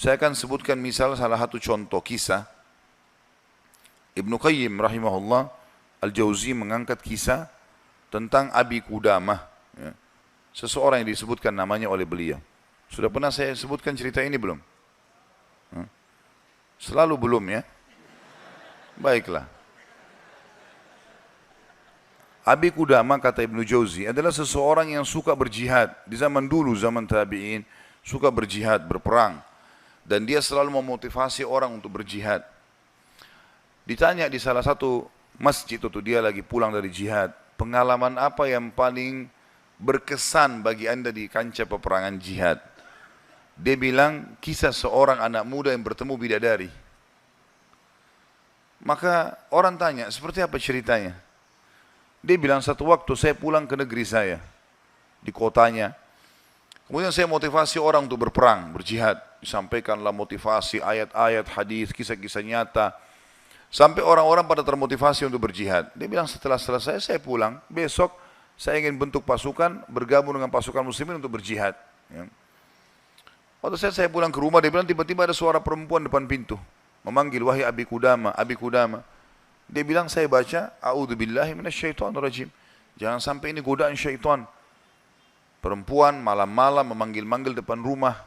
Saya akan sebutkan misal salah satu contoh kisah. Ibnu Qayyim rahimahullah Al-Jauzi mengangkat kisah tentang Abi Qudamah, ya. Seseorang yang disebutkan namanya oleh beliau. Sudah pernah saya sebutkan cerita ini belum? Selalu belum, ya. Baiklah. Abi Qudamah, kata Ibnu Jauzi, adalah seseorang yang suka berjihad. Di zaman dulu, zaman tabi'in, suka berjihad, berperang. Dan dia selalu memotivasi orang untuk berjihad. Ditanya di salah satu masjid itu, dia lagi pulang dari jihad, pengalaman apa yang paling berkesan bagi anda di kancah peperangan jihad? Dia bilang, kisah seorang anak muda yang bertemu bidadari. Maka orang tanya, seperti apa ceritanya? Dia bilang, satu waktu saya pulang ke negeri saya, di kotanya. Kemudian saya motivasi orang untuk berperang, berjihad. Disampaikanlah motivasi, ayat-ayat, hadis, kisah-kisah nyata. Sampai orang-orang pada termotivasi untuk berjihad. Dia bilang, setelah selesai saya pulang, besok saya ingin bentuk pasukan, bergabung dengan pasukan muslimin untuk berjihad. Ya. Waktu saya pulang ke rumah, dia bilang tiba-tiba ada suara perempuan depan pintu. Memanggil, wahai Abi Qudamah, Abi Qudamah. Dia bilang, saya baca, a'udzubillahi minasyaitonirrajim. Jangan sampai ini godaan syaitan. Perempuan malam-malam memanggil-manggil depan rumah.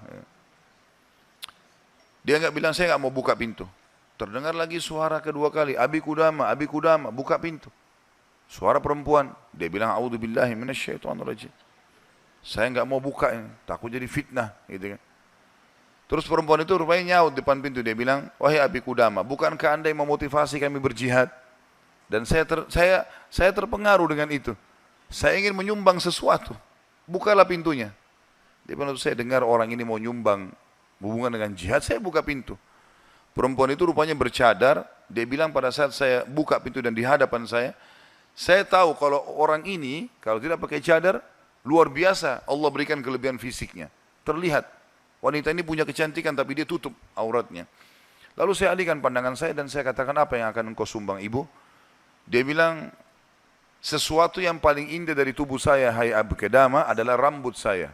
Dia enggak bilang, saya enggak mau buka pintu. Terdengar lagi suara kedua kali, Abi Qudamah, Abi Qudamah, buka pintu. Suara perempuan, dia bilang, a'udzubillahi minasyaitonirrajim. Saya enggak mau buka ini, takut jadi fitnah, gitu kan. Terus perempuan itu rupanya nyaut depan pintu, dia bilang, wahai Abi Qudamah, bukankah anda yang memotivasi kami berjihad? Dan saya terpengaruh dengan itu. Saya ingin menyumbang sesuatu. Bukalah pintunya. Dia bilang, saya dengar orang ini mau nyumbang hubungan dengan jihad, saya buka pintu. Perempuan itu rupanya bercadar, dia bilang pada saat saya buka pintu dan di hadapan saya tahu kalau orang ini, kalau tidak pakai cadar, luar biasa Allah berikan kelebihan fisiknya. Terlihat, wanita ini punya kecantikan tapi dia tutup auratnya. Lalu saya alihkan pandangan saya dan saya katakan, apa yang akan engkau sumbang ibu? Dia bilang, sesuatu yang paling indah dari tubuh saya, hai Abi Qudamah, adalah rambut saya.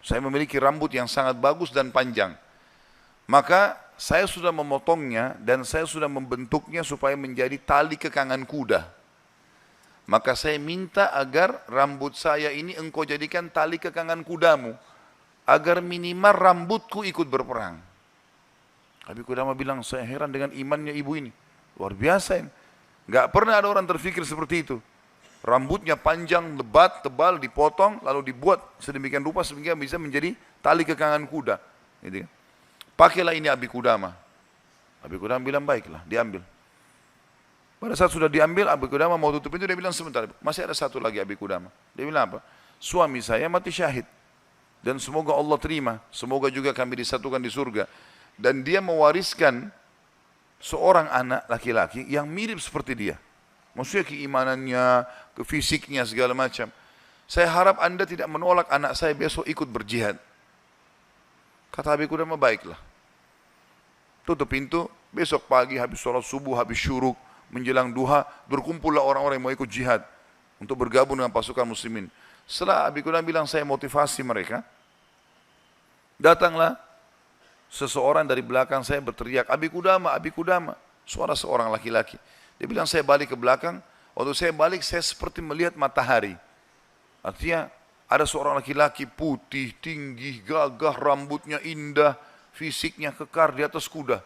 Saya memiliki rambut yang sangat bagus dan panjang. Maka saya sudah memotongnya dan saya sudah membentuknya supaya menjadi tali kekangan kuda. Maka saya minta agar rambut saya ini engkau jadikan tali kekangan kudamu, agar minimal rambutku ikut berperang. Abi Qudamah bilang, saya heran dengan imannya ibu ini. Luar biasa ini. Gak pernah ada orang terfikir seperti itu. Rambutnya panjang, lebat, tebal, dipotong, lalu dibuat sedemikian rupa sehingga bisa menjadi tali kekangan kuda. Gitu kan. Pakailah ini Abi Qudamah. Abi Qudamah bilang, baiklah, diambil. Pada saat sudah diambil, Abi Qudamah mau tutup pintu, dia bilang, sebentar, masih ada satu lagi Abi Qudamah. Dia bilang apa? Suami saya mati syahid. Dan semoga Allah terima, semoga juga kami disatukan di surga. Dan dia mewariskan seorang anak laki-laki yang mirip seperti dia. Maksudnya keimanannya, fisiknya, segala macam. Saya harap anda tidak menolak anak saya besok ikut berjihad. Kata Abi Qudamah, baiklah. Tutup pintu, besok pagi habis sholat subuh, habis syuruk, menjelang duha, berkumpullah orang-orang yang mau ikut jihad untuk bergabung dengan pasukan muslimin. Setelah Abi Qudamah bilang, saya motivasi mereka, datanglah seseorang dari belakang saya berteriak, Abi Qudamah, Abi Qudamah. Suara seorang laki-laki. Dia bilang, saya balik ke belakang. Waktu saya balik, saya seperti melihat matahari. Artinya, ada seorang laki-laki putih, tinggi, gagah, rambutnya indah, fisiknya kekar di atas kuda.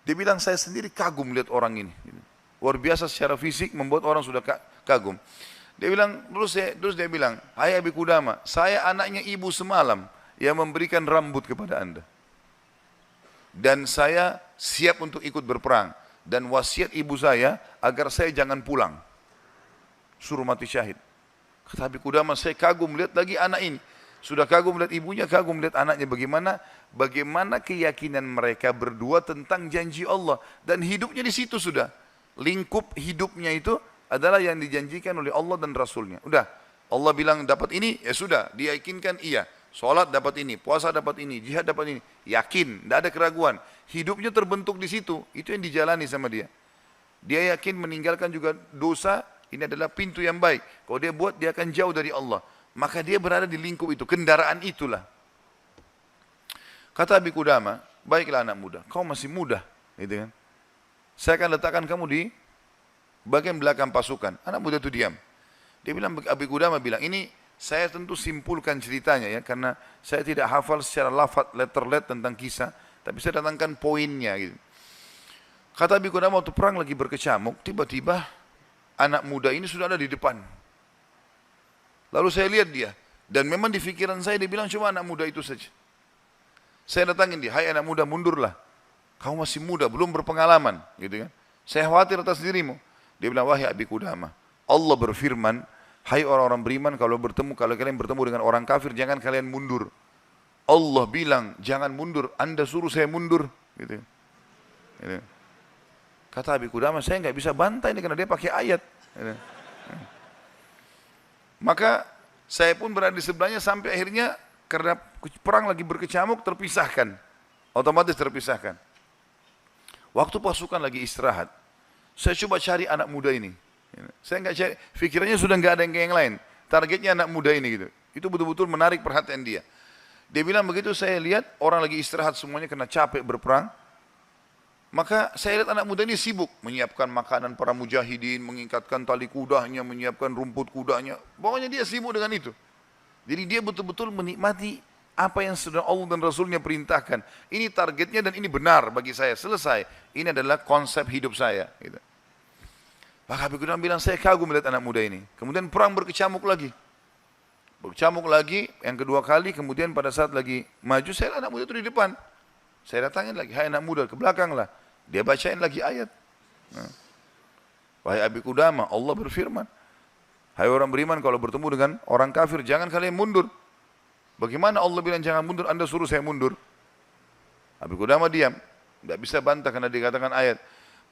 Dia bilang, saya sendiri kagum melihat orang ini. Luar biasa secara fisik, membuat orang sudah kagum. Dia bilang, terus dia bilang, hai Abi Qudamah, saya anaknya ibu semalam yang memberikan rambut kepada anda. Dan saya siap untuk ikut berperang. Dan wasiat ibu saya agar saya jangan pulang. Suruh mati syahid. Kata Abi Qudamah, saya kagum melihat lagi anak ini. Sudah kagum melihat ibunya, kagum melihat anaknya. Bagaimana keyakinan mereka berdua tentang janji Allah. Dan hidupnya di situ sudah. Lingkup hidupnya itu adalah yang dijanjikan oleh Allah dan Rasulnya. Udah, Allah bilang dapat ini, ya sudah, dia yakinkan iya. Sholat dapat ini, puasa dapat ini, jihad dapat ini. Yakin, tidak ada keraguan. Hidupnya terbentuk di situ, itu yang dijalani sama dia. Dia yakin meninggalkan juga dosa, ini adalah pintu yang baik. Kalau dia buat, dia akan jauh dari Allah. Maka dia berada di lingkup itu, kendaraan itulah. Kata Abi Qudamah, baiklah anak muda, kau masih muda, gitu kan. Saya akan letakkan kamu di bagian belakang pasukan. Anak muda itu diam. Dia bilang, Abi Qudamah bilang, ini saya tentu simpulkan ceritanya ya, karena saya tidak hafal secara lafaz letter tentang kisah, tapi saya datangkan poinnya gitu. Kata Abi Qudamah waktu perang lagi berkecamuk, tiba-tiba anak muda ini sudah ada di depan. Lalu saya lihat dia, dan memang di pikiran saya dia bilang cuma anak muda itu saja. Saya datangin dia, hai anak muda mundurlah. Kamu masih muda, belum berpengalaman, gitu kan. Saya khawatir atas dirimu. Dia bilang, wahai Abi Qudamah, Allah berfirman, hai orang-orang beriman, kalau kalian bertemu dengan orang kafir, jangan kalian mundur. Allah bilang, jangan mundur, Anda suruh saya mundur, gitu. Gitu. Kata Abi Qudamah, saya nggak bisa bantai ini karena dia pakai ayat. Gitu. Maka saya pun berada di sebelahnya sampai akhirnya karena perang lagi berkecamuk terpisahkan, otomatis terpisahkan. Waktu pasukan lagi istirahat, saya coba cari anak muda ini. Saya nggak cari, pikirannya sudah nggak ada yang lain. Targetnya anak muda ini gitu. Itu betul-betul menarik perhatian dia. Dia bilang begitu saya lihat orang lagi istirahat semuanya karena capek berperang. Maka saya lihat anak muda ini sibuk menyiapkan makanan para mujahidin, mengikatkan tali kudanya, menyiapkan rumput kudanya. Pokoknya dia sibuk dengan itu. Jadi dia betul-betul menikmati apa yang sudah Allah dan Rasulnya perintahkan. Ini targetnya dan ini benar bagi saya. Selesai. Ini adalah konsep hidup saya. Gitu. Maka Abi Qudamah bilang, saya kagum melihat anak muda ini. Kemudian perang berkecamuk lagi. Berkecamuk lagi, yang kedua kali, kemudian pada saat lagi maju, saya anak muda itu di depan. Saya datangin lagi, hai anak muda, ke belakang lah. Dia bacain lagi ayat. Wahai Abi Qudamah, Allah berfirman, hai orang beriman, kalau bertemu dengan orang kafir, jangan kalian mundur. Bagaimana Allah bilang jangan mundur, Anda suruh saya mundur? Abi Qudamah diam, tidak bisa bantah karena dikatakan ayat.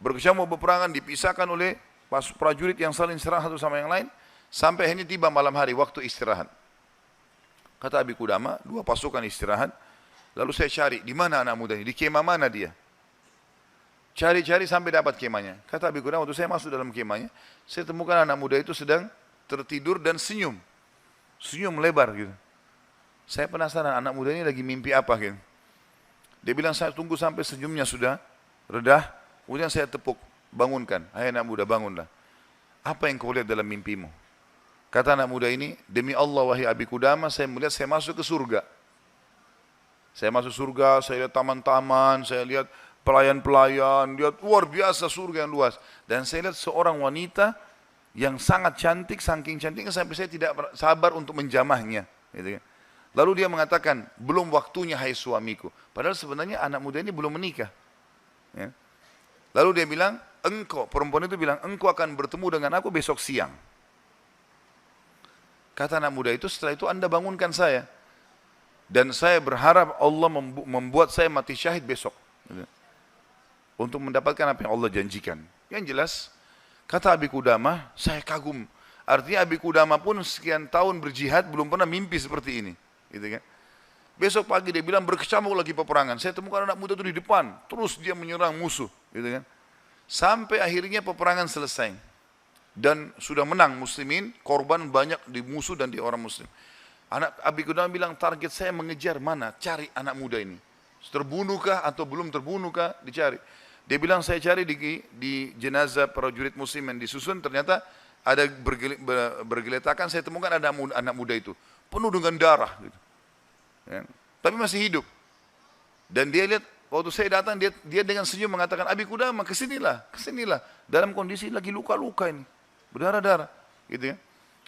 Berkecamuk peperangan dipisahkan oleh prajurit yang saling serang satu sama yang lain, sampai akhirnya tiba malam hari, waktu istirahat. Kata Abi Qudamah, dua pasukan istirahat, lalu saya cari, di mana anak muda ini, di kemah mana dia? Cari-cari sampai dapat kemahnya. Kata Abi Qudamah, waktu saya masuk dalam kemahnya, saya temukan anak muda itu sedang tertidur dan senyum. Senyum lebar gitu. Saya penasaran anak muda ini lagi mimpi apa gitu. Dia bilang saya tunggu sampai senyumnya sudah redah, kemudian saya tepuk, bangunkan. Hai anak muda bangunlah. Apa yang kau lihat dalam mimpimu? Kata anak muda ini, demi Allah wahai Abi Qudamah, saya melihat saya masuk ke surga. Saya masuk surga, saya lihat taman-taman, saya lihat pelayan-pelayan, lihat luar biasa surga yang luas. Dan saya lihat seorang wanita yang sangat cantik, saking cantiknya sampai saya tidak sabar untuk menjamahnya. Gitu kan. Lalu dia mengatakan, belum waktunya hai suamiku. Padahal sebenarnya anak muda ini belum menikah. Ya. Lalu dia bilang, perempuan itu bilang, engkau akan bertemu dengan aku besok siang. Kata anak muda itu, setelah itu Anda bangunkan saya. Dan saya berharap Allah membuat saya mati syahid besok. Gitu. Untuk mendapatkan apa yang Allah janjikan. Yang jelas, kata Abi Qudamah, saya kagum. Artinya Abi Qudamah pun sekian tahun berjihad belum pernah mimpi seperti ini. Gitu kan? Besok pagi dia bilang berkecamuk lagi peperangan. Saya temukan anak muda itu di depan. Terus dia menyerang musuh. Gitu kan? Sampai akhirnya peperangan selesai. Dan sudah menang muslimin, korban banyak di musuh dan di orang muslim. Anak Abi Qudamah bilang target saya mengejar mana? Cari anak muda ini. Terbunuhkah atau belum terbunuhkah? Dicari. Dia bilang saya cari di jenazah prajurit muslim yang disusun, ternyata ada bergeletakan, saya temukan ada anak muda itu. Penuh dengan darah. Gitu. Ya. Tapi masih hidup. Dan dia lihat, waktu saya datang, dia dengan senyum mengatakan, Abi Qudamah kesinilah, kesinilah. Dalam kondisi lagi luka-luka ini. Berdarah-darah. Gitu ya.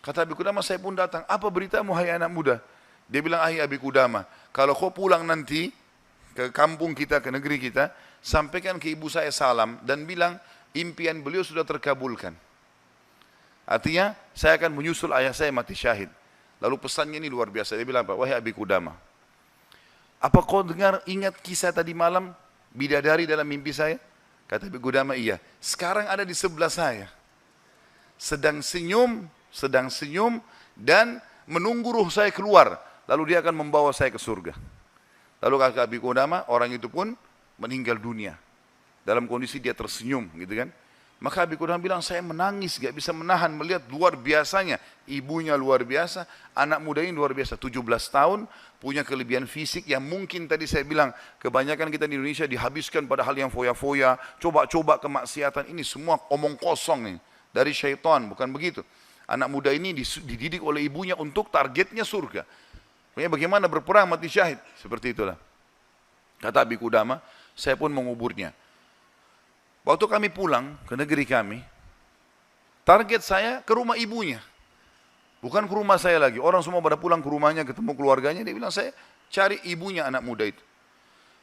Kata Abi Qudamah, saya pun datang. Apa beritamu hai anak muda? Dia bilang, Abi Qudamah, kalau kau pulang nanti ke kampung kita, ke negeri kita, sampaikan ke ibu saya salam dan bilang impian beliau sudah terkabulkan. Artinya saya akan menyusul ayah saya mati syahid. Lalu pesannya ini luar biasa. Dia bilang apa? Wahai Abi Qudamah, apa kau ingat kisah tadi malam bidadari dalam mimpi saya? Kata Abi Qudamah, iya. Sekarang ada di sebelah saya. Sedang senyum dan menunggu ruh saya keluar. Lalu dia akan membawa saya ke surga. Lalu kata Abi Qudamah, orang itu pun meninggal dunia. Dalam kondisi dia tersenyum gitu kan. Maka Abi Qudamah bilang, saya menangis, gak bisa menahan melihat luar biasanya. Ibunya luar biasa, anak muda ini luar biasa. 17 tahun, punya kelebihan fisik yang mungkin tadi saya bilang, kebanyakan kita di Indonesia dihabiskan pada hal yang foya-foya, coba-coba kemaksiatan. Ini semua omong kosong nih, dari syaitan, bukan begitu. Anak muda ini dididik oleh ibunya untuk targetnya surga. Bagaimana berperang mati syahid, seperti itulah. Kata Abi Qudamah, saya pun menguburnya. Waktu kami pulang ke negeri kami, target saya ke rumah ibunya. Bukan ke rumah saya lagi. Orang semua pada pulang ke rumahnya, ketemu keluarganya. Dia bilang, saya cari ibunya anak muda itu.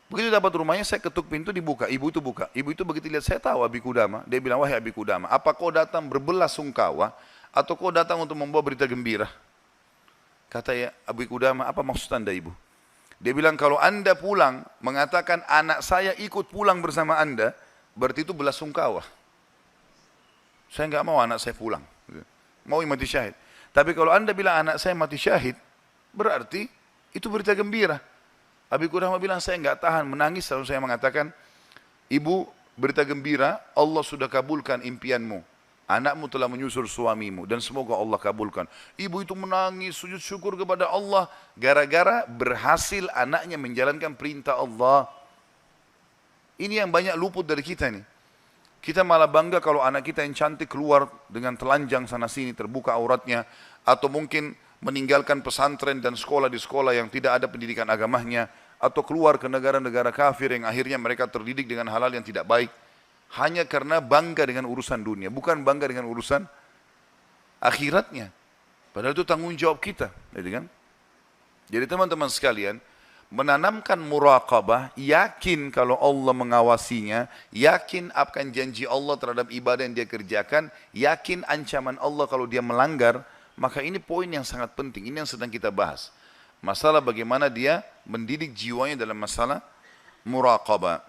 Begitu dapat rumahnya, saya ketuk pintu, dibuka. Ibu itu buka. Ibu itu begitu lihat, saya tahu Abi Qudamah. Dia bilang, wahai Abi Qudamah, apa kau datang berbelasungkawa atau kau datang untuk membawa berita gembira? Kata ya Abi Qudamah, apa maksud anda ibu? Dia bilang, kalau anda pulang mengatakan anak saya ikut pulang bersama anda, berarti itu belasungkawa. Saya enggak mau anak saya pulang. Mau mati syahid. Tapi kalau anda bilang anak saya mati syahid, berarti itu berita gembira. Abi Qudamah bilang, saya enggak tahan menangis lalu saya mengatakan, ibu, berita gembira, Allah sudah kabulkan impianmu. Anakmu telah menyusul suamimu dan semoga Allah kabulkan. Ibu itu menangis, sujud syukur kepada Allah gara-gara berhasil anaknya menjalankan perintah Allah. Ini yang banyak luput dari kita nih. Kita malah bangga kalau anak kita yang cantik keluar dengan telanjang sana sini, terbuka auratnya. Atau mungkin meninggalkan pesantren dan sekolah di sekolah yang tidak ada pendidikan agamanya. Atau keluar ke negara-negara kafir yang akhirnya mereka terdidik dengan hal-hal yang tidak baik. Hanya karena bangga dengan urusan dunia, bukan bangga dengan urusan akhiratnya. Padahal itu tanggung jawab kita. Jadi teman-teman sekalian, menanamkan muraqabah, yakin kalau Allah mengawasinya, yakin akan janji Allah terhadap ibadah yang dia kerjakan, yakin ancaman Allah kalau dia melanggar, maka ini poin yang sangat penting, ini yang sedang kita bahas. Masalah bagaimana dia mendidik jiwanya dalam masalah muraqabah.